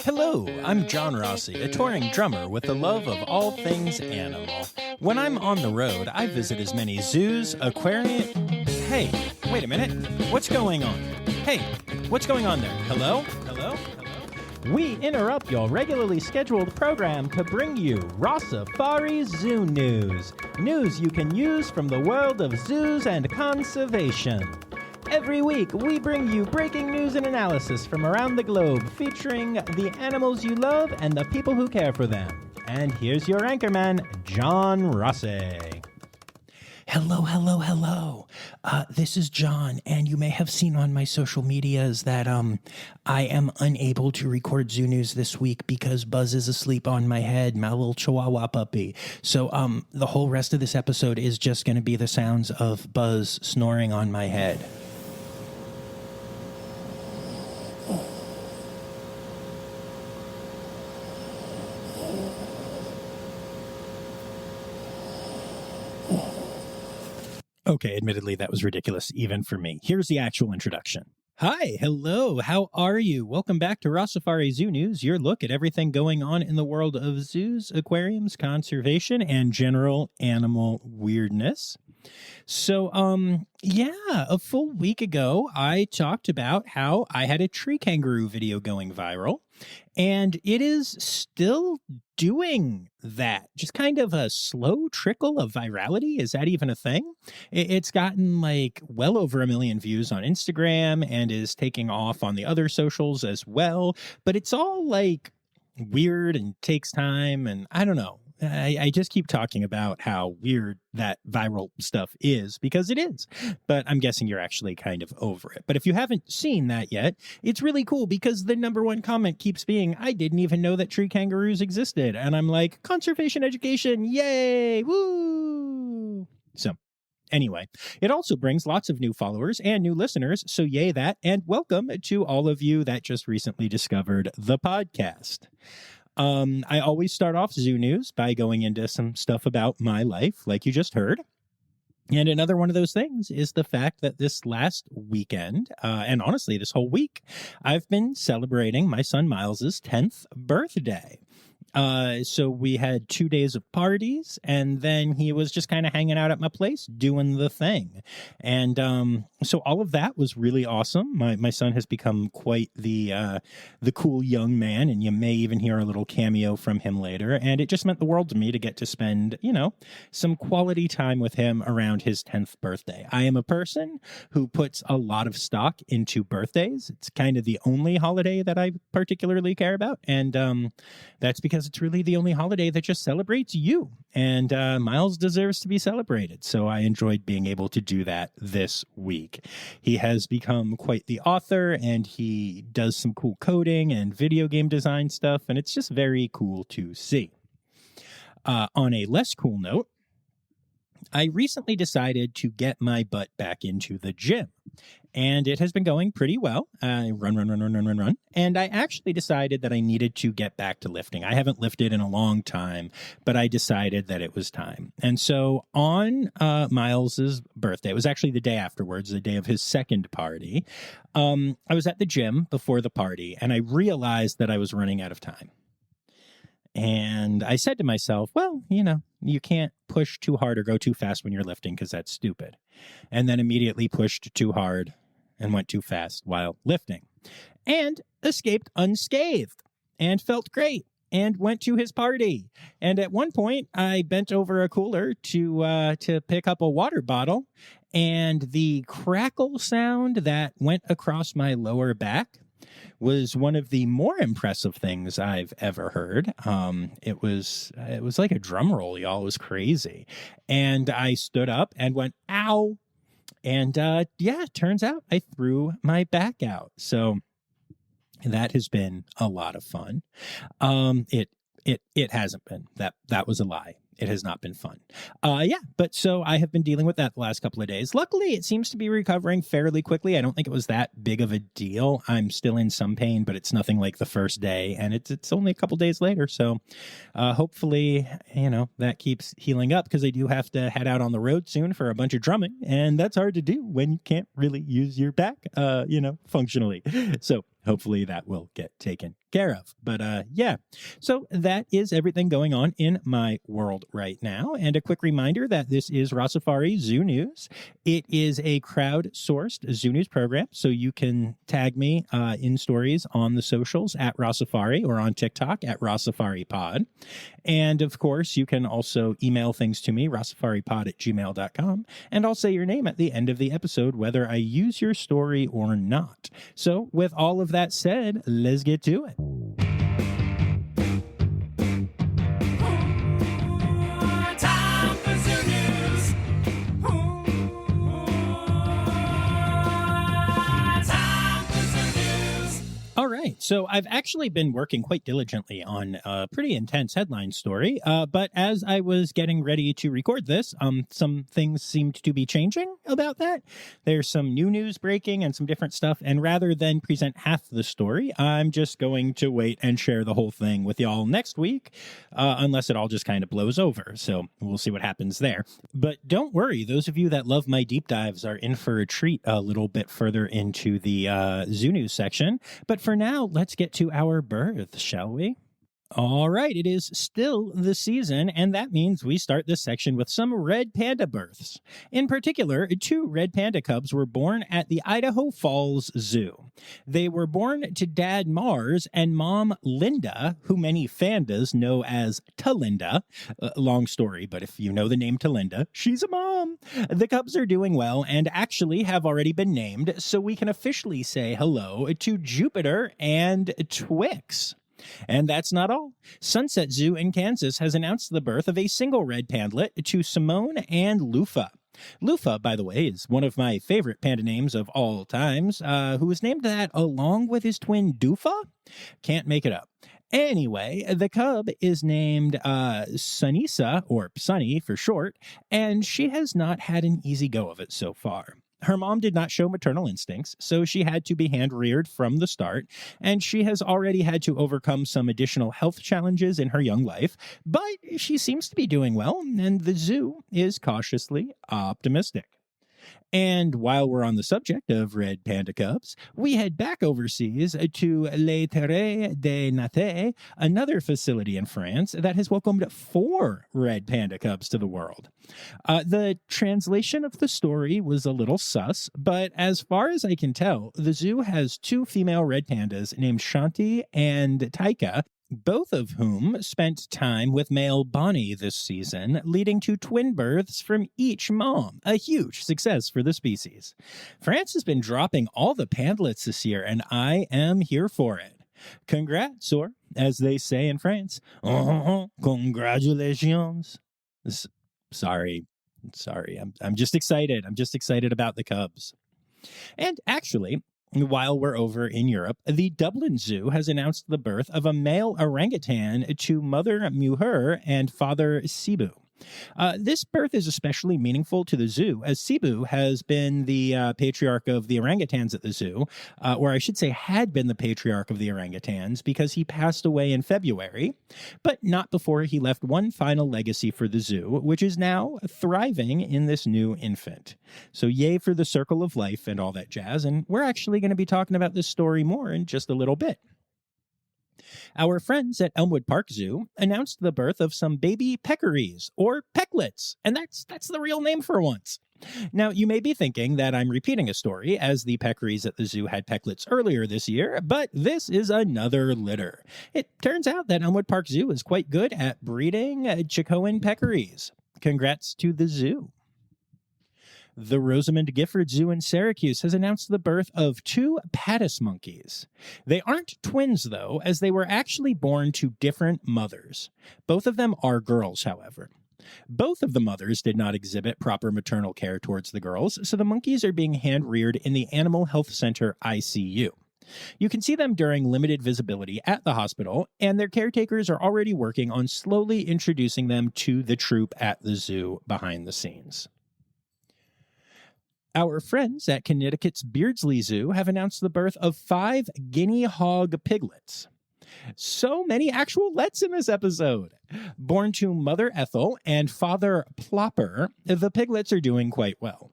Hello, I'm John Rossi, a touring drummer with a love of all things animal. When I'm on the road, I visit as many zoos, aquariums... Hey, wait a minute. What's going on? Hey, what's going on there? Hello? Hello? Hello? We interrupt your regularly scheduled program to bring you Rossifari Zoo news. News you can use from the world of zoos and conservation. Every week, we bring you breaking news and analysis from around the globe, featuring the animals you love and the people who care for them. And here's your anchorman, John Rossi. Hello. This is John, and you may have seen on my social medias that I am unable to record zoo news this week because Buzz is asleep on my head, my little chihuahua puppy. So the whole rest of this episode is just going to be the sounds of Buzz snoring on my head. Okay, admittedly, that was ridiculous, even for me. Here's the actual introduction. Hi, hello, how are you? Welcome back to Rossifari Zoo News, your look at everything going on in the world of zoos, aquariums, conservation, and general animal weirdness. So, a full week ago, I talked about how I had a tree kangaroo video going viral, and it is still doing that. Just kind of a slow trickle of virality. Is that even a thing? It's gotten like well over 1 million views on Instagram and is taking off on the other socials as well. But it's all like weird and takes time, and I don't know. I just keep talking about how weird that viral stuff is because it is, but I'm guessing you're actually kind of over it. But if you haven't seen that yet, it's really cool because the number one comment keeps being, I didn't even know that tree kangaroos existed. And I'm like, conservation education, yay, woo. So anyway, it also brings lots of new followers and new listeners. So yay that, and welcome to all of you that just recently discovered the podcast. I always start off Zoo News by going into some stuff about my life, like you just heard. And another one of those things is the fact that this last weekend, and honestly, this whole week, I've been celebrating my son Miles's 10th birthday. So we had 2 days of parties, and then he was just kind of hanging out at my place doing the thing. And so all of that was really awesome. My son has become quite the cool young man, and you may even hear a little cameo from him later. And it just meant the world to me to get to spend, some quality time with him around his 10th birthday. I am a person who puts a lot of stock into birthdays. It's kind of the only holiday that I particularly care about. And that's because it's really the only holiday that just celebrates you. And Miles deserves to be celebrated. So I enjoyed being able to do that this week. He has become quite the author, and he does some cool coding and video game design stuff. And it's just very cool to see. On a less cool note, I recently decided to get my butt back into the gym, and it has been going pretty well. I run. And I actually decided that I needed to get back to lifting. I haven't lifted in a long time, but I decided that it was time. And so on Miles's birthday, it was actually the day afterwards, the day of his second party, I was at the gym before the party, and I realized that I was running out of time. And I said to myself, well, you can't push too hard or go too fast when you're lifting because that's stupid. And then immediately pushed too hard and went too fast while lifting and escaped unscathed and felt great and went to his party. And at one point I bent over a cooler to pick up a water bottle, and the crackle sound that went across my lower back was one of the more impressive things I've ever heard. It was like a drum roll, y'all. It was crazy. And I stood up and went, ow. And turns out I threw my back out. So that has been a lot of fun. It hasn't been. That was a lie. It has not been fun. But so I have been dealing with that the last couple of days. Luckily, it seems to be recovering fairly quickly. I don't think it was that big of a deal. I'm still in some pain, but it's nothing like the first day, and it's only a couple days later. So hopefully, that keeps healing up, because I do have to head out on the road soon for a bunch of drumming, and that's hard to do when you can't really use your back, functionally. So hopefully that will get taken care of. But yeah, so that is everything going on in my world right now. And a quick reminder that this is Rossifari Zoo News. It is a crowd-sourced Zoo News program, so you can tag me in stories on the socials at Rossifari or on TikTok at RossiFariPod. And of course, you can also email things to me, rossifaripod@gmail.com, and I'll say your name at the end of the episode, whether I use your story or not. So with all of that said, let's get to it. Time for Zoo News. Time for Zoo News. All right. So I've actually been working quite diligently on a pretty intense headline story. But as I was getting ready to record this, some things seemed to be changing about that. There's some new news breaking and some different stuff. And rather than present half the story, I'm just going to wait and share the whole thing with y'all next week, unless it all just kind of blows over. So we'll see what happens there. But don't worry. Those of you that love my deep dives are in for a treat a little bit further into the Zoo News section. But for now, let's get to our births, shall we? All right, it is still the season, and that means we start this section with some red panda births. In particular, 2 red panda cubs were born at the Idaho Falls Zoo. They were born to Dad Mars and Mom Linda, who many fandas know as Talinda. Long story, but if you know the name Talinda, she's a mom. The cubs are doing well and actually have already been named, so we can officially say hello to Jupiter and Twix. And that's not all. Sunset Zoo in Kansas has announced the birth of a single red pandlet to Simone and Lufa. Lufa, by the way, is one of my favorite panda names of all times, who was named that along with his twin Doofa. Can't make it up. Anyway, the cub is named Sunisa, or Sunny for short, and she has not had an easy go of it so far. Her mom did not show maternal instincts, so she had to be hand-reared from the start, and she has already had to overcome some additional health challenges in her young life, but she seems to be doing well, and the zoo is cautiously optimistic. And while we're on the subject of red panda cubs, we head back overseas to Les Terres de Naté, another facility in France that has welcomed 4 red panda cubs to the world. The translation of the story was a little sus, but as far as I can tell, the zoo has 2 female red pandas named Shanti and Taika, both of whom spent time with male Bonnie this season, leading to twin births from each mom, a huge success for the species. France has been dropping all the pandlets this year, and I am here for it. Congrats, or as they say in France, congratulations. Sorry, I'm just excited. I'm just excited about the cubs. And actually, while we're over in Europe, the Dublin Zoo has announced the birth of a male orangutan to Mother Muher and Father Cebu. This birth is especially meaningful to the zoo, as Cebu has been the patriarch of the orangutans at the zoo, or I should say had been the patriarch of the orangutans, because he passed away in February, but not before he left one final legacy for the zoo, which is now thriving in this new infant. So yay for the circle of life and all that jazz, and we're actually going to be talking about this story more in just a little bit. Our friends at Elmwood Park Zoo announced the birth of some baby peccaries, or pecklets, and that's the real name for once. Now, you may be thinking that I'm repeating a story, as the peccaries at the zoo had pecklets earlier this year, but this is another litter. It turns out that Elmwood Park Zoo is quite good at breeding Chicoan peccaries. Congrats to the zoo. The Rosamond Gifford Zoo in Syracuse has announced the birth of 2 Patis monkeys. They aren't twins, though, as they were actually born to different mothers. Both of them are girls, however. Both of the mothers did not exhibit proper maternal care towards the girls, so the monkeys are being hand-reared in the Animal Health Center ICU. You can see them during limited visibility at the hospital, and their caretakers are already working on slowly introducing them to the troupe at the zoo behind the scenes. Our friends at Connecticut's Beardsley Zoo have announced the birth of 5 guinea hog piglets. So many actual lets in this episode. Born to Mother Ethel and Father Plopper, the piglets are doing quite well.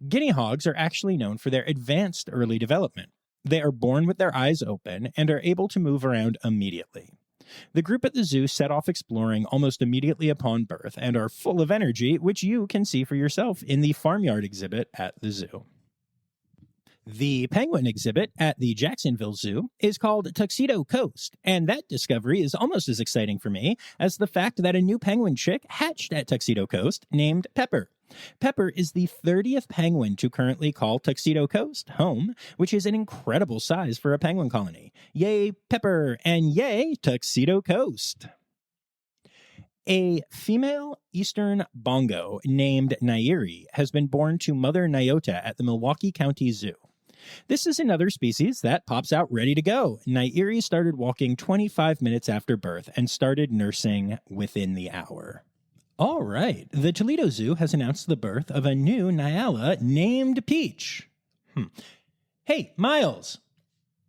Guinea hogs are actually known for their advanced early development. They are born with their eyes open and are able to move around immediately. The group at the zoo set off exploring almost immediately upon birth and are full of energy, which you can see for yourself in the farmyard exhibit at the zoo. The penguin exhibit at the Jacksonville Zoo is called Tuxedo Coast, and that discovery is almost as exciting for me as the fact that a new penguin chick hatched at Tuxedo Coast named Pepper. Pepper is the 30th penguin to currently call Tuxedo Coast home, which is an incredible size for a penguin colony. Yay, Pepper, and yay, Tuxedo Coast! A female eastern bongo named Nyala has been born to Mother Nyota at the Milwaukee County Zoo. This is another species that pops out ready to go. Nyala started walking 25 minutes after birth and started nursing within the hour. All right, the Toledo Zoo has announced the birth of a new Nyala named Peach. Hey, Miles.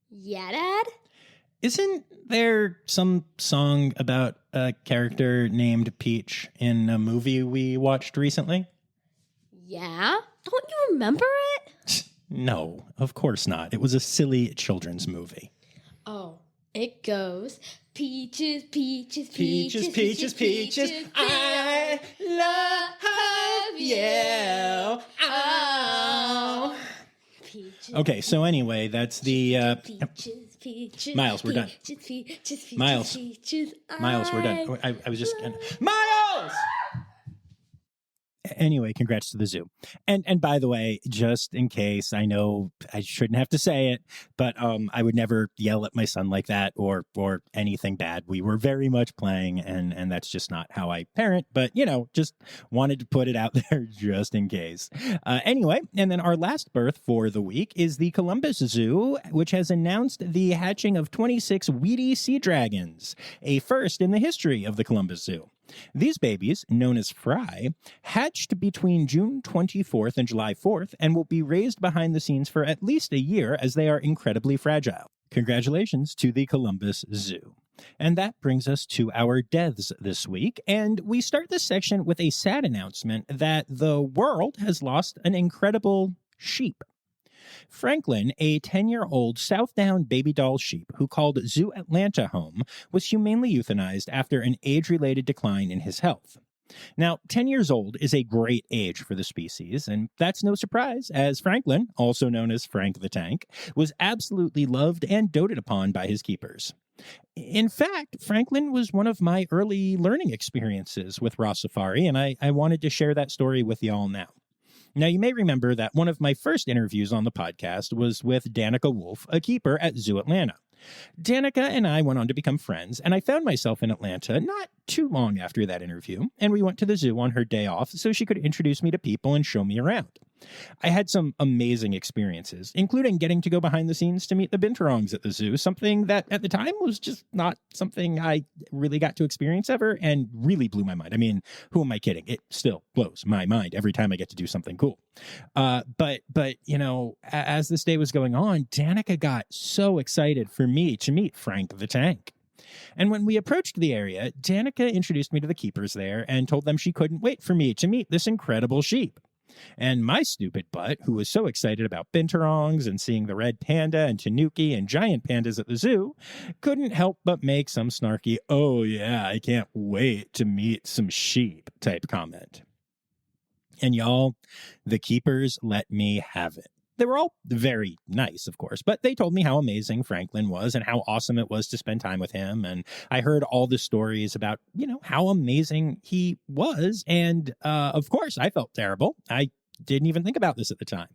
Yeah, Dad? Isn't there some song about a character named Peach in a movie we watched recently? Yeah? Don't you remember it? No, of course not. It was a silly children's movie. Oh, it goes, peaches, peaches, Peaches, peaches, peaches, I love you. Oh. Peaches, Okay, so anyway, that's the peaches, peaches, Miles, we're done. peaches, peaches, Miles. peaches, Miles, we're done. I was just Miles! Anyway, congrats to the zoo. And by the way, just in case, I know I shouldn't have to say it, but I would never yell at my son like that or anything bad. We were very much playing, and that's just not how I parent. But, just wanted to put it out there just in case. Anyway, and then our last birth for the week is the Columbus Zoo, which has announced the hatching of 26 weedy seadragons, a first in the history of the Columbus Zoo. These babies, known as fry, hatched between June 24th and July 4th and will be raised behind the scenes for at least a year as they are incredibly fragile. Congratulations to the Columbus Zoo. And that brings us to our deaths this week, and we start this section with a sad announcement that the world has lost an incredible sheep. Franklin, a 10-year-old Southdown baby doll sheep who called Zoo Atlanta home, was humanely euthanized after an age-related decline in his health. Now, 10 years old is a great age for the species, and that's no surprise, as Franklin, also known as Frank the Tank, was absolutely loved and doted upon by his keepers. In fact, Franklin was one of my early learning experiences with Rossifari, and I wanted to share that story with y'all now. Now, you may remember that one of my first interviews on the podcast was with Danica Wolf, a keeper at Zoo Atlanta. Danica and I went on to become friends, and I found myself in Atlanta not too long after that interview, and we went to the zoo on her day off so she could introduce me to people and show me around. I had some amazing experiences, including getting to go behind the scenes to meet the binturongs at the zoo, something that at the time was just not something I really got to experience ever and really blew my mind. I mean, who am I kidding? It still blows my mind every time I get to do something cool. But as this day was going on, Danica got so excited for me to meet Frank the Tank. And when we approached the area, Danica introduced me to the keepers there and told them she couldn't wait for me to meet this incredible sheep. And my stupid butt, who was so excited about binturongs and seeing the red panda and tanuki and giant pandas at the zoo, couldn't help but make some snarky, "Oh yeah, I can't wait to meet some sheep" type comment. And y'all, the keepers let me have it. They were all very nice, of course, but they told me how amazing Franklin was and how awesome it was to spend time with him. And I heard all the stories about, how amazing he was. And of course, I felt terrible. I didn't even think about this at the time.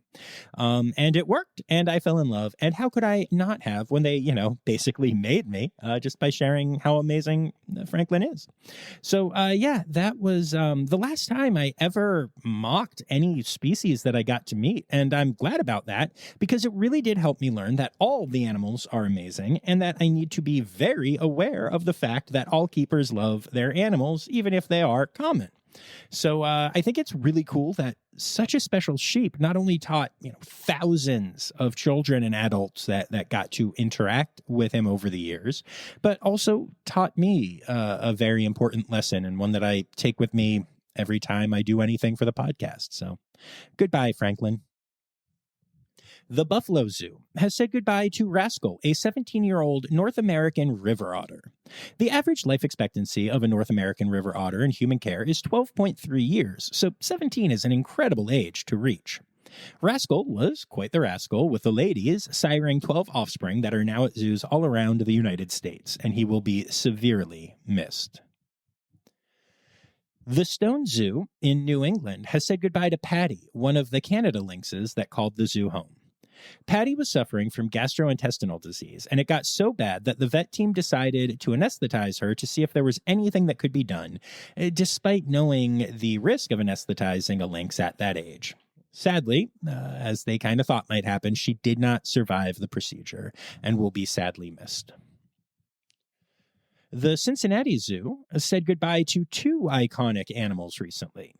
And it worked, and I fell in love. And how could I not have when they, basically made me just by sharing how amazing Franklin is? So, that was the last time I ever mocked any species that I got to meet. And I'm glad about that because it really did help me learn that all the animals are amazing and that I need to be very aware of the fact that all keepers love their animals, even if they are common. So I think it's really cool that such a special sheep not only taught thousands of children and adults that got to interact with him over the years, but also taught me a very important lesson and one that I take with me every time I do anything for the podcast. So goodbye, Franklin. The Buffalo Zoo has said goodbye to Rascal, a 17-year-old North American river otter. The average life expectancy of a North American river otter in human care is 12.3 years, so 17 is an incredible age to reach. Rascal was quite the rascal, with the ladies siring 12 offspring that are now at zoos all around the United States, and he will be severely missed. The Stone Zoo in New England has said goodbye to Patty, one of the Canada lynxes that called the zoo home. Patty was suffering from gastrointestinal disease, and it got so bad that the vet team decided to anesthetize her to see if there was anything that could be done, despite knowing the risk of anesthetizing a lynx at that age. Sadly, as they kind of thought might happen, she did not survive the procedure and will be sadly missed. The Cincinnati Zoo said goodbye to two iconic animals recently.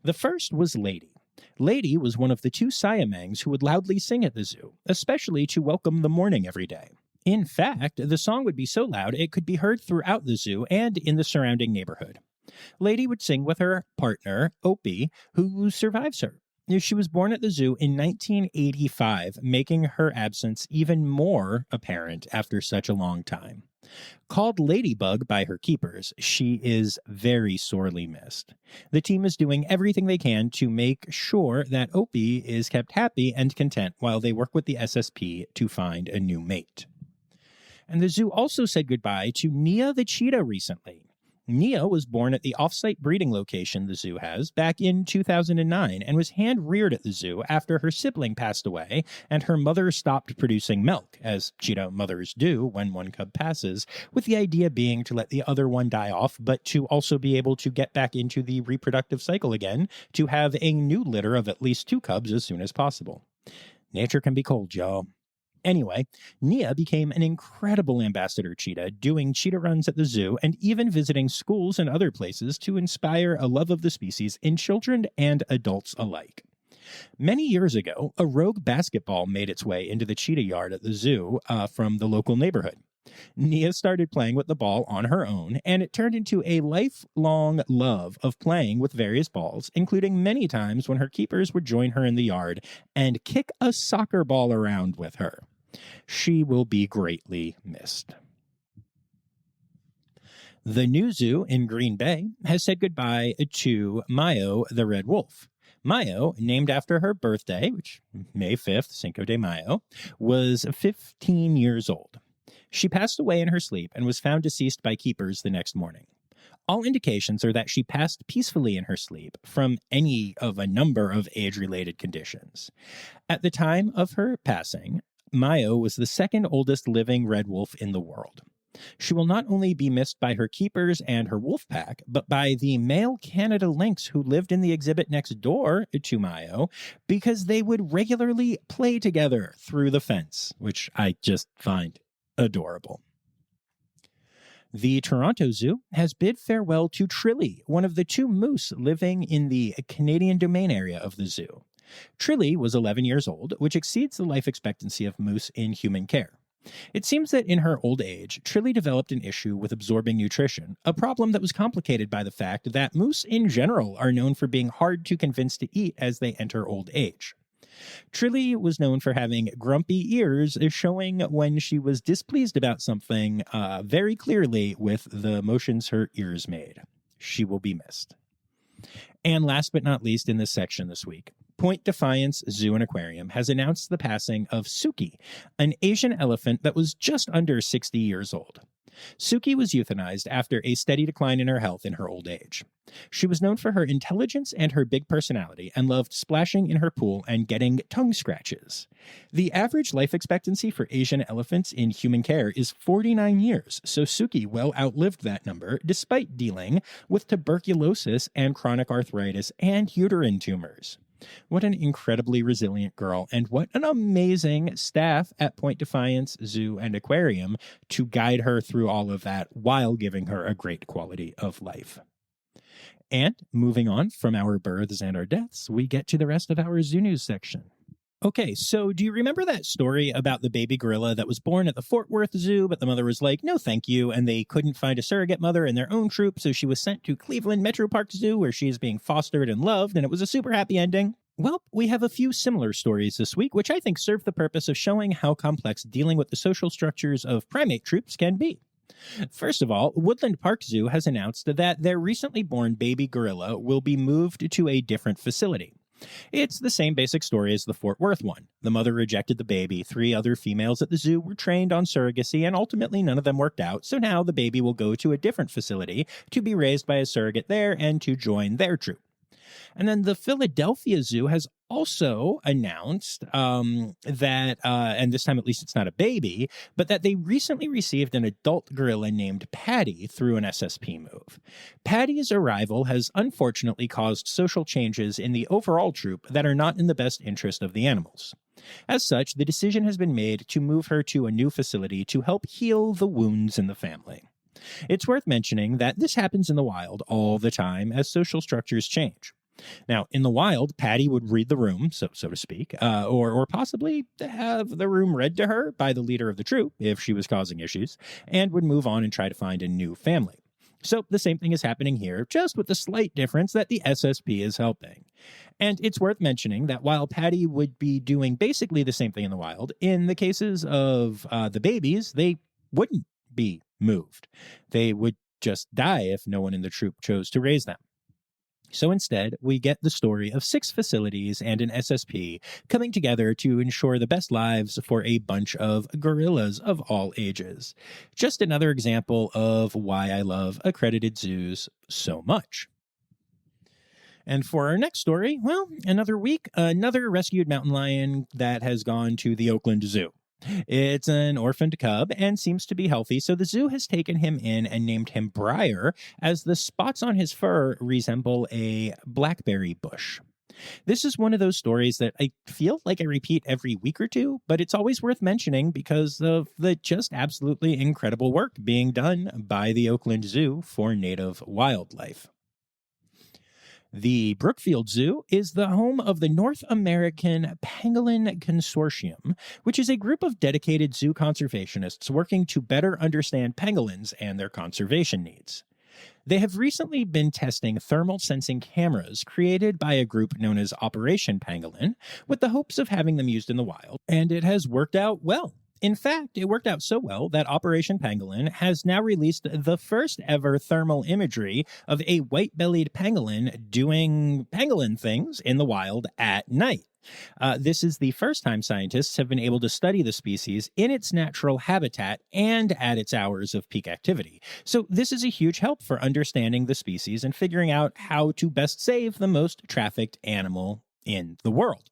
The first was Lady. Lady was one of the two Siamangs who would loudly sing at the zoo, especially to welcome the morning every day. In fact, the song would be so loud it could be heard throughout the zoo and in the surrounding neighborhood. Lady would sing with her partner, Opie, who survives her. She was born at the zoo in 1985, making her absence even more apparent after such a long time. Called Ladybug by her keepers, she is very sorely missed. The team is doing everything they can to make sure that Opie is kept happy and content while they work with the SSP to find a new mate. And the zoo also said goodbye to Nia the cheetah recently. Nia was born at the off-site breeding location the zoo has back in 2009 and was hand-reared at the zoo after her sibling passed away and her mother stopped producing milk, as cheetah mothers do when one cub passes, with the idea being to let the other one die off, but to also be able to get back into the reproductive cycle again to have a new litter of at least 2 cubs as soon as possible. Nature can be cold, y'all. Anyway, Nia became an incredible ambassador cheetah, doing cheetah runs at the zoo and even visiting schools and other places to inspire a love of the species in children and adults alike. Many years ago, a rogue basketball made its way into the cheetah yard at the zoo from the local neighborhood. Nia started playing with the ball on her own, and it turned into a lifelong love of playing with various balls, including many times when her keepers would join her in the yard and kick a soccer ball around with her. She will be greatly missed. The new zoo in Green Bay has said goodbye to Mayo the red wolf. Mayo, named after her birthday, which May 5th, Cinco de Mayo, was 15 years old. She passed away in her sleep and was found deceased by keepers the next morning. All indications are that she passed peacefully in her sleep from any of a number of age-related conditions. At the time of her passing, Mayo was the second oldest living red wolf in the world. She will not only be missed by her keepers and her wolf pack, but by the male Canada lynx who lived in the exhibit next door to Mayo, because they would regularly play together through the fence, which I just find adorable. The Toronto Zoo has bid farewell to Trilly, one of the 2 moose living in the Canadian domain area of the zoo. Trilly was 11 years old, which exceeds the life expectancy of moose in human care. It seems that in her old age, Trilly developed an issue with absorbing nutrition, a problem that was complicated by the fact that moose in general are known for being hard to convince to eat as they enter old age. Trilly was known for having grumpy ears, showing when she was displeased about something very clearly with the motions her ears made. She will be missed. And last but not least in this section this week, Point Defiance Zoo and Aquarium has announced the passing of Suki, an Asian elephant that was just under 60 years old. Suki was euthanized after a steady decline in her health in her old age. She was known for her intelligence and her big personality and loved splashing in her pool and getting tongue scratches. The average life expectancy for Asian elephants in human care is 49 years, so Suki well outlived that number despite dealing with tuberculosis and chronic arthritis and uterine tumors. What an incredibly resilient girl, and what an amazing staff at Point Defiance Zoo and Aquarium to guide her through all of that while giving her a great quality of life. And moving on from our births and our deaths, we get to the rest of our Zoo News section. Okay, so do you remember that story about the baby gorilla that was born at the Fort Worth Zoo, but the mother was like, no thank you, and they couldn't find a surrogate mother in their own troop, so she was sent to Cleveland Metro Park Zoo, where she is being fostered and loved, and it was a super happy ending? Well, we have a few similar stories this week, which I think serve the purpose of showing how complex dealing with the social structures of primate troops can be. First of all, Woodland Park Zoo has announced that their recently born baby gorilla will be moved to a different facility. It's the same basic story as the Fort Worth one. The mother rejected the baby, 3 other females at the zoo were trained on surrogacy, and ultimately none of them worked out, so now the baby will go to a different facility to be raised by a surrogate there and to join their troop. And then the Philadelphia Zoo has also announced that, and this time at least it's not a baby, but that they recently received an adult gorilla named Patty through an SSP move. Patty's arrival has unfortunately caused social changes in the overall troop that are not in the best interest of the animals. As such, the decision has been made to move her to a new facility to help heal the wounds in the family. It's worth mentioning that this happens in the wild all the time as social structures change. Now, in the wild, Patty would read the room, so to speak, or possibly have the room read to her by the leader of the troop if she was causing issues, and would move on and try to find a new family. So the same thing is happening here, just with the slight difference that the SSP is helping. And it's worth mentioning that while Patty would be doing basically the same thing in the wild, in the cases of the babies, they wouldn't be moved. They would just die if no one in the troop chose to raise them. So instead, we get the story of 6 facilities and an SSP coming together to ensure the best lives for a bunch of gorillas of all ages. Just another example of why I love accredited zoos so much. And for our next story, well, another week, another rescued mountain lion that has gone to the Oakland Zoo. It's an orphaned cub and seems to be healthy, so the zoo has taken him in and named him Briar, as the spots on his fur resemble a blackberry bush. This is one of those stories that I feel like I repeat every week or two, but it's always worth mentioning because of the just absolutely incredible work being done by the Oakland Zoo for native wildlife. The Brookfield Zoo is the home of the North American Pangolin Consortium, which is a group of dedicated zoo conservationists working to better understand pangolins and their conservation needs. They have recently been testing thermal sensing cameras created by a group known as Operation Pangolin, with the hopes of having them used in the wild, and it has worked out well. In fact, it worked out so well that Operation Pangolin has now released the first ever thermal imagery of a white-bellied pangolin doing pangolin things in the wild at night. This is the first time scientists have been able to study the species in its natural habitat and at its hours of peak activity. So this is a huge help for understanding the species and figuring out how to best save the most trafficked animal in the world.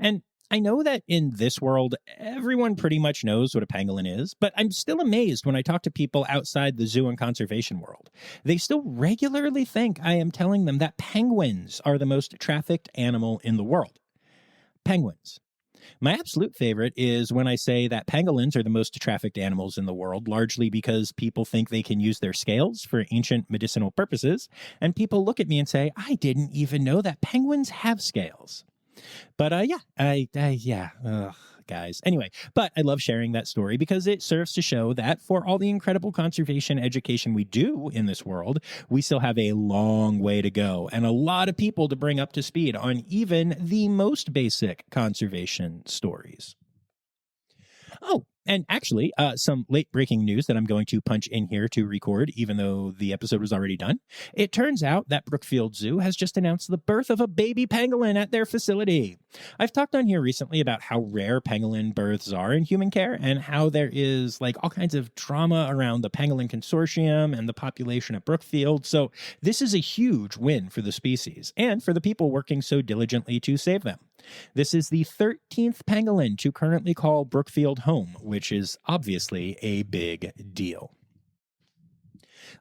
And I know that in this world, everyone pretty much knows what a pangolin is, but I'm still amazed when I talk to people outside the zoo and conservation world. They still regularly think I am telling them that penguins are the most trafficked animal in the world. Penguins. My absolute favorite is when I say that pangolins are the most trafficked animals in the world, largely because people think they can use their scales for ancient medicinal purposes, and people look at me and say, I didn't even know that penguins have scales. But guys. Anyway, but I love sharing that story because it serves to show that for all the incredible conservation education we do in this world, we still have a long way to go and a lot of people to bring up to speed on even the most basic conservation stories. Oh, and actually, some late-breaking news that I'm going to punch in here to record, even though the episode was already done. It turns out that Brookfield Zoo has just announced the birth of a baby pangolin at their facility. I've talked on here recently about how rare pangolin births are in human care and how there is all kinds of drama around the Pangolin Consortium and the population at Brookfield. So this is a huge win for the species and for the people working so diligently to save them. This is the 13th pangolin to currently call Brookfield home, which is obviously a big deal.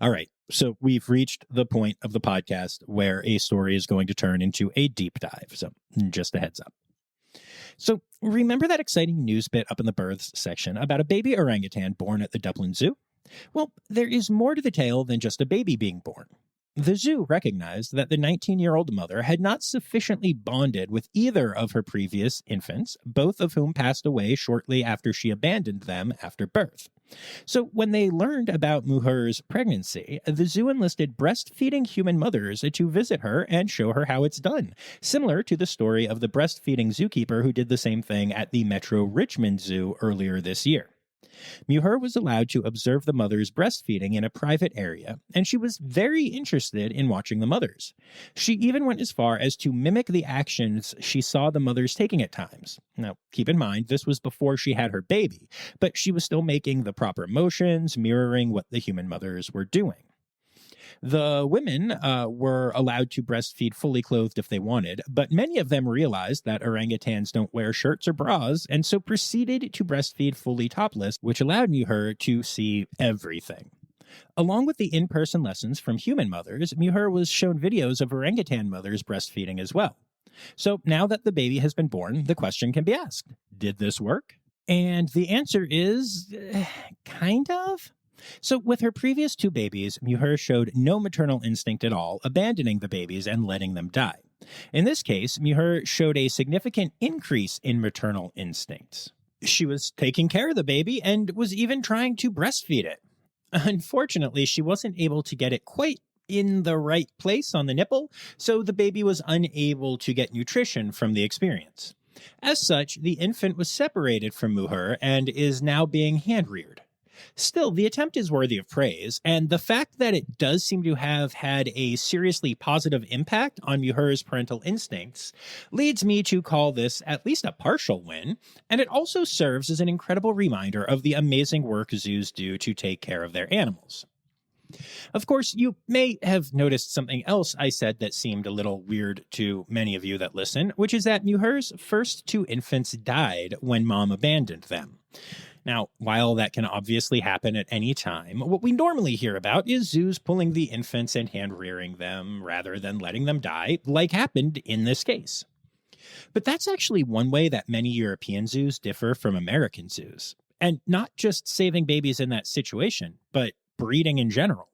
All right, so we've reached the point of the podcast where a story is going to turn into a deep dive. So just a heads up. So remember that exciting news bit up in the births section about a baby orangutan born at the Dublin Zoo? Well, there is more to the tale than just a baby being born. The zoo recognized that the 19-year-old mother had not sufficiently bonded with either of her previous infants, both of whom passed away shortly after she abandoned them after birth. So when they learned about Muher's pregnancy, the zoo enlisted breastfeeding human mothers to visit her and show her how it's done, similar to the story of the breastfeeding zookeeper who did the same thing at the Metro Richmond Zoo earlier this year. Muher was allowed to observe the mothers breastfeeding in a private area, and she was very interested in watching the mothers. She even went as far as to mimic the actions she saw the mothers taking at times. Now, keep in mind, this was before she had her baby, but she was still making the proper motions, mirroring what the human mothers were doing. The women were allowed to breastfeed fully clothed if they wanted, but many of them realized that orangutans don't wear shirts or bras, and so proceeded to breastfeed fully topless, which allowed Muher to see everything. Along with the in-person lessons from human mothers, Muher was shown videos of orangutan mothers breastfeeding as well. So now that the baby has been born, the question can be asked, did this work? And the answer is, kind of. So with her previous two babies, Muher showed no maternal instinct at all, abandoning the babies and letting them die. In this case, Muher showed a significant increase in maternal instincts. She was taking care of the baby and was even trying to breastfeed it. Unfortunately, she wasn't able to get it quite in the right place on the nipple, so the baby was unable to get nutrition from the experience. As such, the infant was separated from Muher and is now being hand-reared. Still, the attempt is worthy of praise, and the fact that it does seem to have had a seriously positive impact on Muher's parental instincts leads me to call this at least a partial win, and it also serves as an incredible reminder of the amazing work zoos do to take care of their animals. Of course, you may have noticed something else I said that seemed a little weird to many of you that listen, which is that Muher's first two infants died when mom abandoned them. Now, while that can obviously happen at any time, what we normally hear about is zoos pulling the infants and hand-rearing them rather than letting them die, like happened in this case. But that's actually one way that many European zoos differ from American zoos. And not just saving babies in that situation, but breeding in general.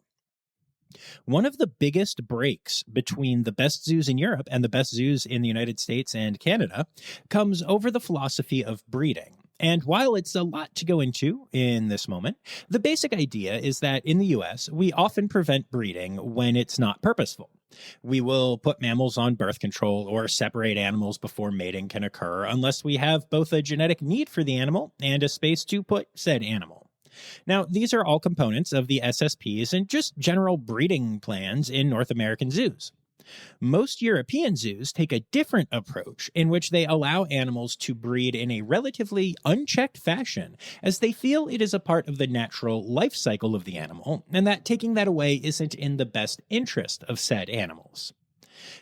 One of the biggest breaks between the best zoos in Europe and the best zoos in the United States and Canada comes over the philosophy of breeding. And while it's a lot to go into in this moment, the basic idea is that in the US, we often prevent breeding when it's not purposeful. We will put mammals on birth control or separate animals before mating can occur unless we have both a genetic need for the animal and a space to put said animal. Now, these are all components of the SSPs and just general breeding plans in North American zoos. Most European zoos take a different approach in which they allow animals to breed in a relatively unchecked fashion, as they feel it is a part of the natural life cycle of the animal, and that taking that away isn't in the best interest of said animals.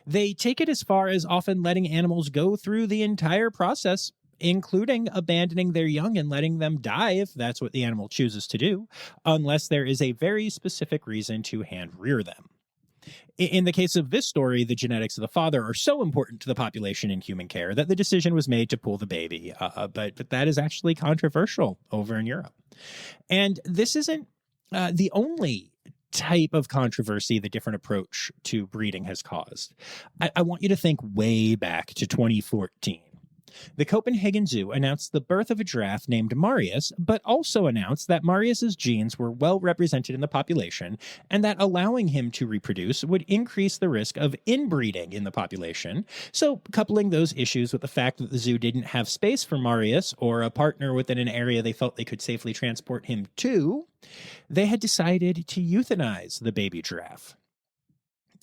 They take it as far as often letting animals go through the entire process, including abandoning their young and letting them die if that's what the animal chooses to do, unless there is a very specific reason to hand-rear them. In the case of this story, the genetics of the father are so important to the population in human care that the decision was made to pull the baby, but that is actually controversial over in Europe. And this isn't the only type of controversy the different approach to breeding has caused. I want you to think way back to 2014. The Copenhagen Zoo announced the birth of a giraffe named Marius, but also announced that Marius's genes were well represented in the population, and that allowing him to reproduce would increase the risk of inbreeding in the population. So, coupling those issues with the fact that the zoo didn't have space for Marius or a partner within an area they felt they could safely transport him to, they had decided to euthanize the baby giraffe.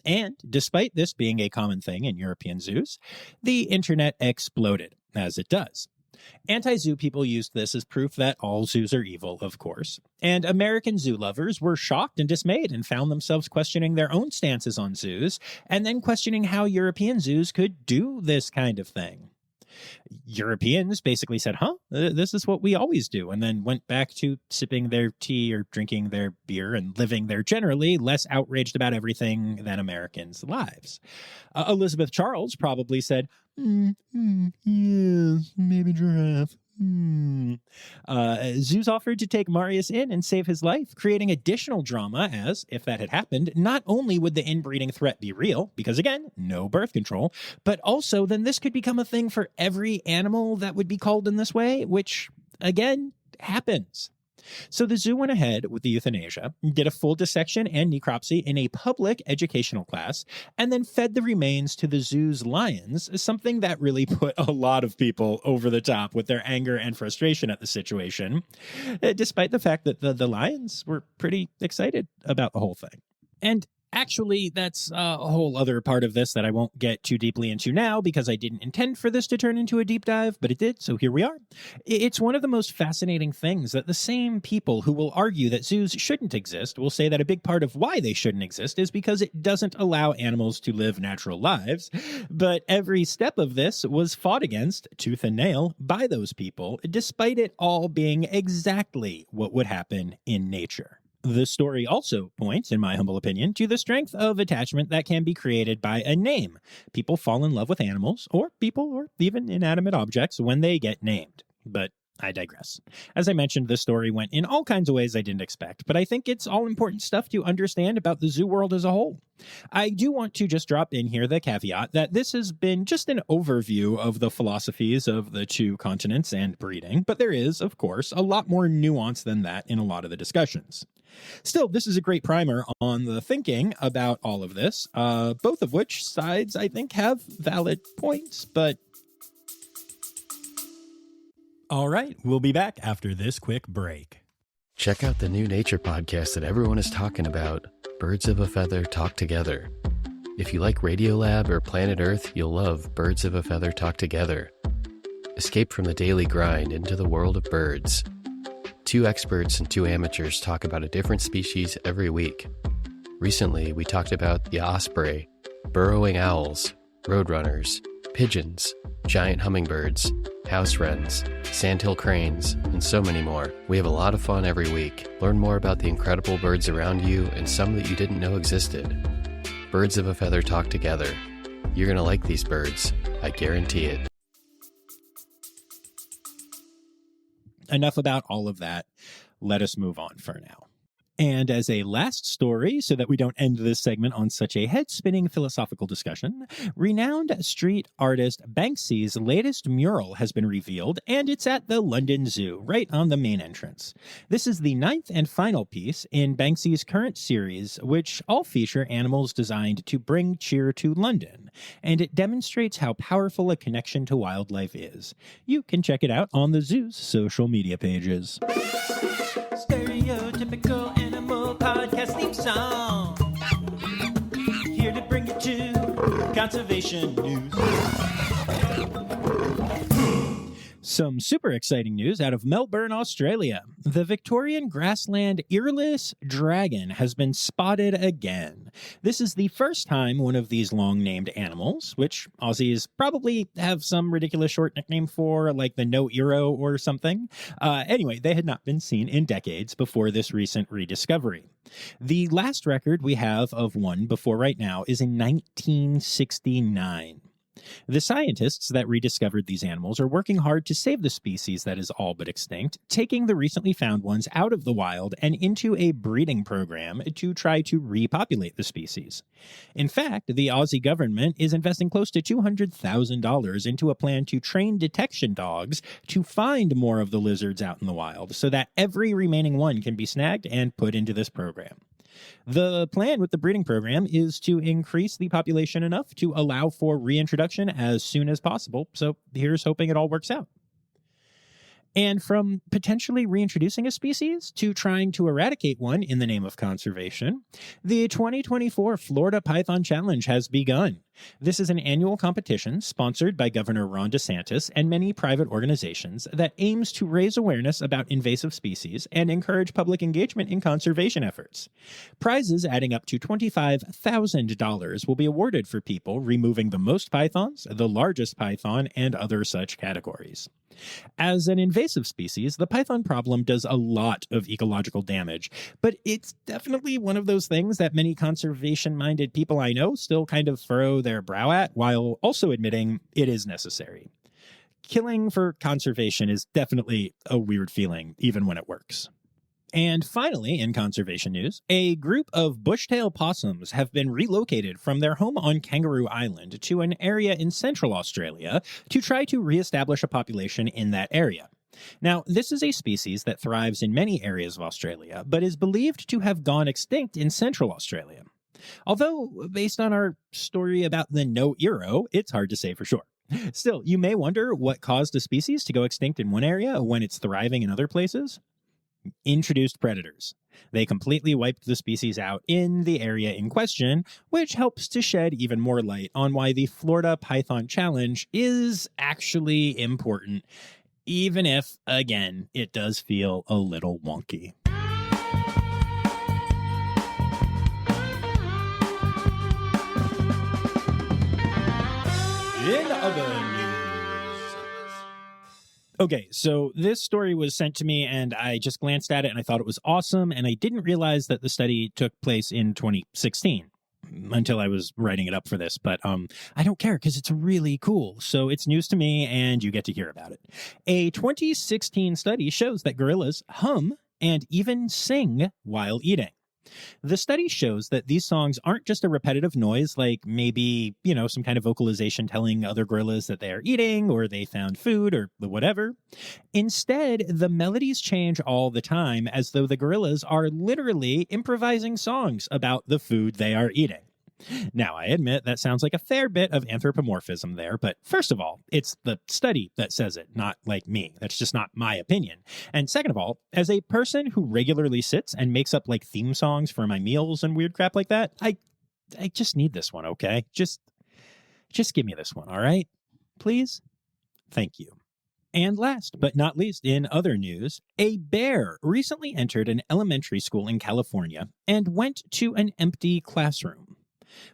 And despite this being a common thing in European zoos, the internet exploded, as it does. Anti-zoo people used this as proof that all zoos are evil, of course. And American zoo lovers were shocked and dismayed and found themselves questioning their own stances on zoos, and then questioning how European zoos could do this kind of thing. Europeans basically said, this is what we always do, and then went back to sipping their tea or drinking their beer and living their generally less outraged about everything than Americans' lives. Elizabeth Charles probably said, yes, maybe giraffe. Zoos offered to take Marius in and save his life, creating additional drama as, if that had happened, not only would the inbreeding threat be real, because again, no birth control, but also then this could become a thing for every animal that would be called in this way, which, again, happens. So the zoo went ahead with the euthanasia, did a full dissection and necropsy in a public educational class, and then fed the remains to the zoo's lions, something that really put a lot of people over the top with their anger and frustration at the situation, despite the fact that the lions were pretty excited about the whole thing. And actually, that's a whole other part of this that I won't get too deeply into now because I didn't intend for this to turn into a deep dive, but it did, so here we are. It's one of the most fascinating things that the same people who will argue that zoos shouldn't exist will say that a big part of why they shouldn't exist is because it doesn't allow animals to live natural lives. But every step of this was fought against, tooth and nail, by those people, despite it all being exactly what would happen in nature. The story also points, in my humble opinion, to the strength of attachment that can be created by a name. People fall in love with animals, or people, or even inanimate objects when they get named. But I digress. As I mentioned, this story went in all kinds of ways I didn't expect, but I think it's all important stuff to understand about the zoo world as a whole. I do want to just drop in here the caveat that this has been just an overview of the philosophies of the two continents and breeding, but there is, of course, a lot more nuance than that in a lot of the discussions. Still, this is a great primer on the thinking about all of this, both of which sides I think have valid points, but all right, we'll be back after this quick break. Check out the new nature podcast that everyone is talking about, Birds of a Feather Talk Together. If you like Radiolab or Planet Earth, you'll love Birds of a Feather Talk Together. Escape from the daily grind into the world of birds. 2 experts and 2 amateurs talk about a different species every week. Recently, we talked about the osprey, burrowing owls, roadrunners, pigeons, giant hummingbirds, house wrens, sandhill cranes, and so many more. We have a lot of fun every week. Learn more about the incredible birds around you and some that you didn't know existed. Birds of a Feather Talk Together. You're going to like these birds. I guarantee it. Enough about all of that. Let us move on for now. And as a last story, so that we don't end this segment on such a head-spinning philosophical discussion, renowned street artist Banksy's latest mural has been revealed, and it's at the London Zoo, right on the main entrance. This is the 9th and final piece in Banksy's current series, which all feature animals designed to bring cheer to London, and it demonstrates how powerful a connection to wildlife is. You can check it out on the zoo's social media pages. Stereotypical animal podcast theme song. Here to bring you to conservation news. Some super exciting news out of Melbourne, Australia. The Victorian grassland earless dragon has been spotted again. This is the first time one of these long-named animals, which Aussies probably have some ridiculous short nickname for, like the no-earo or something. Anyway, they had not been seen in decades before this recent rediscovery. The last record we have of one before right now is in 1969. The scientists that rediscovered these animals are working hard to save the species that is all but extinct, taking the recently found ones out of the wild and into a breeding program to try to repopulate the species. In fact, the Aussie government is investing close to $200,000 into a plan to train detection dogs to find more of the lizards out in the wild so that every remaining one can be snagged and put into this program. The plan with the breeding program is to increase the population enough to allow for reintroduction as soon as possible, so here's hoping it all works out. And from potentially reintroducing a species to trying to eradicate one in the name of conservation, the 2024 Florida Python Challenge has begun. This is an annual competition sponsored by Governor Ron DeSantis and many private organizations that aims to raise awareness about invasive species and encourage public engagement in conservation efforts. Prizes adding up to $25,000 will be awarded for people removing the most pythons, the largest python, and other such categories. As an invasive species, the python problem does a lot of ecological damage, but it's definitely one of those things that many conservation-minded people I know still kind of furrow their brow at, while also admitting it is necessary. Killing for conservation is definitely a weird feeling, even when it works. And finally, in conservation news, a group of bushtail possums have been relocated from their home on Kangaroo Island to an area in central Australia to try to reestablish a population in that area. Now, this is a species that thrives in many areas of Australia, but is believed to have gone extinct in central Australia. Although, based on our story about the no-ero, it's hard to say for sure. Still, you may wonder what caused a species to go extinct in one area when it's thriving in other places. Introduced predators. They completely wiped the species out in the area in question, which helps to shed even more light on why the Florida Python Challenge is actually important, even if, again, it does feel a little wonky. In other news. Okay, so this story was sent to me and I just glanced at it and I thought it was awesome, and I didn't realize that the study took place in 2016 until I was writing it up for this, but I don't care because it's really cool. So it's news to me and you get to hear about it. A 2016 study shows that gorillas hum and even sing while eating. The study shows that these songs aren't just a repetitive noise, like maybe, some kind of vocalization telling other gorillas that they are eating or they found food or whatever. Instead, the melodies change all the time, as though the gorillas are literally improvising songs about the food they are eating. Now, I admit that sounds like a fair bit of anthropomorphism there, but first of all, it's the study that says it, not like me. That's just not my opinion. And second of all, as a person who regularly sits and makes up like theme songs for my meals and weird crap like that, I just need this one, okay? Just give me this one, all right? Please? Thank you. And last but not least, in other news, a bear recently entered an elementary school in California and went to an empty classroom.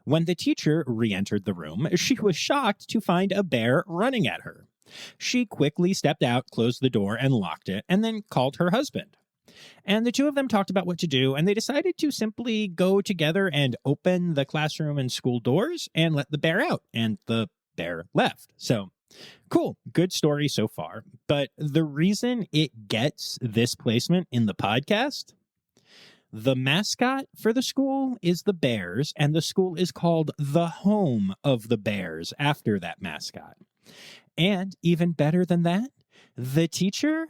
When the teacher re-entered the room, she was shocked to find a bear running at her. She quickly stepped out, closed the door, and locked it, and then called her husband. And the two of them talked about what to do, and they decided to simply go together and open the classroom and school doors and let the bear out, and the bear left. So, cool. Good story so far. But the reason it gets this placement in the podcast... the mascot for the school is the Bears, and the school is called the Home of the Bears after that mascot. And even better than that, the teacher,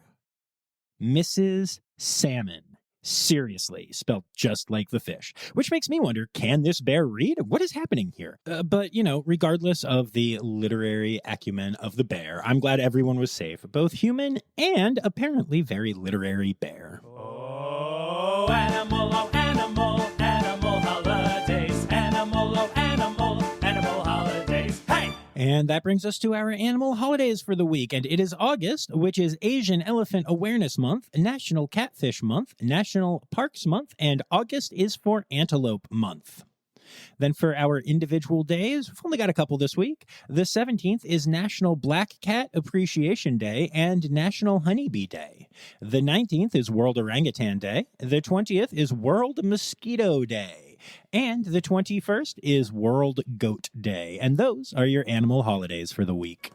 Mrs. Salmon. Seriously, spelled just like the fish. Which makes me wonder, can this bear read? What is happening here? But, regardless of the literary acumen of the bear, I'm glad everyone was safe, both human and apparently very literary bear. Oh, animal holidays. Animal holidays. Hey! And that brings us to our animal holidays for the week. And it is August, which is Asian Elephant Awareness Month, National Catfish Month, National Parks Month, and August is for Antelope Month. Then for our individual days, we've only got a couple this week. The 17th is National Black Cat Appreciation Day and National Honeybee Day. The 19th is World Orangutan Day. The 20th is World Mosquito Day. And the 21st is World Goat Day. And those are your animal holidays for the week.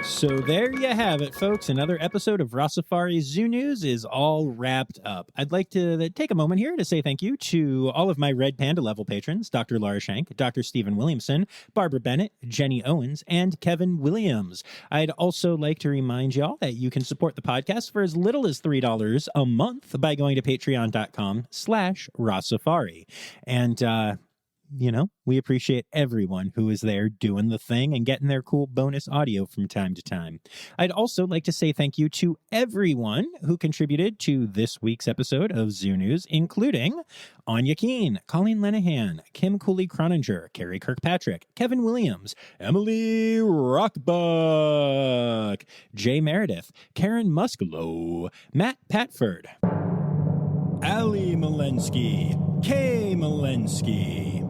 So there you have it, folks. Another episode of Rossifari Zoo News is all wrapped up. I'd like to take a moment here to say thank you to all of my Red Panda level patrons, Dr. Laura Shank, Dr. Stephen Williamson, Barbara Bennett, Jenny Owens, and Kevin Williams. I'd also like to remind y'all that you can support the podcast for as little as $3 a month by going to patreon.com/Rossifari. And, we appreciate everyone who is there doing the thing and getting their cool bonus audio from time to time. I'd also like to say thank you to everyone who contributed to this week's episode of Zoo News, including Anya Keene, Colleen Lenahan, Kim Cooley-Croninger, Carrie Kirkpatrick, Kevin Williams, Emily Rockbuck, Jay Meredith, Karen Musklow, Matt Patford, Ali Malensky, Kay Malensky,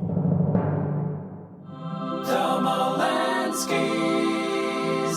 The Malenskys.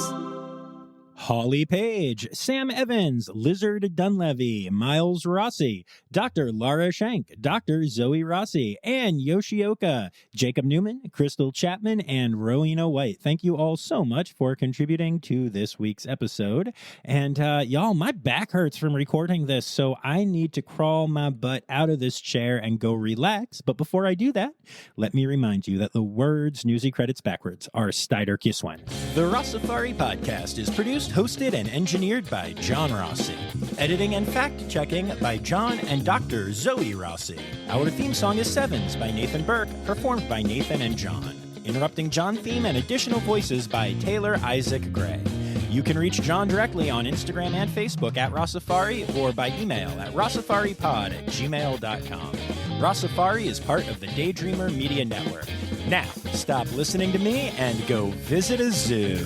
Holly Page, Sam Evans, Lizard Dunlevy, Miles Rossi, Dr. Laura Shank, Dr. Zoe Rossi, Ann Yoshioka, Jacob Newman, Crystal Chapman, and Rowena White. Thank you all so much for contributing to this week's episode. And y'all, my back hurts from recording this, so I need to crawl my butt out of this chair and go relax. But before I do that, let me remind you that the words Newsy credits backwards are Steider Kiswan. The Rossifari podcast is produced, hosted, and engineered by John Rossi. Editing and fact-checking by John and Dr. Zoe Rossi. Our theme song is Sevens by Nathan Burke, performed by Nathan and John. Interrupting John theme and additional voices by Taylor Isaac Gray. You can reach John directly on Instagram and Facebook at Rossifari or by email at rossifaripod@gmail.com. Rossifari is part of the Daydreamer Media Network. Now, stop listening to me and go visit a zoo.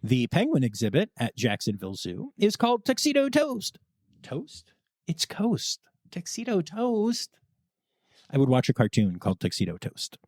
The penguin exhibit at Jacksonville Zoo is called Tuxedo Toast. Toast? It's Coast. Tuxedo Toast. I would watch a cartoon called Tuxedo Toast.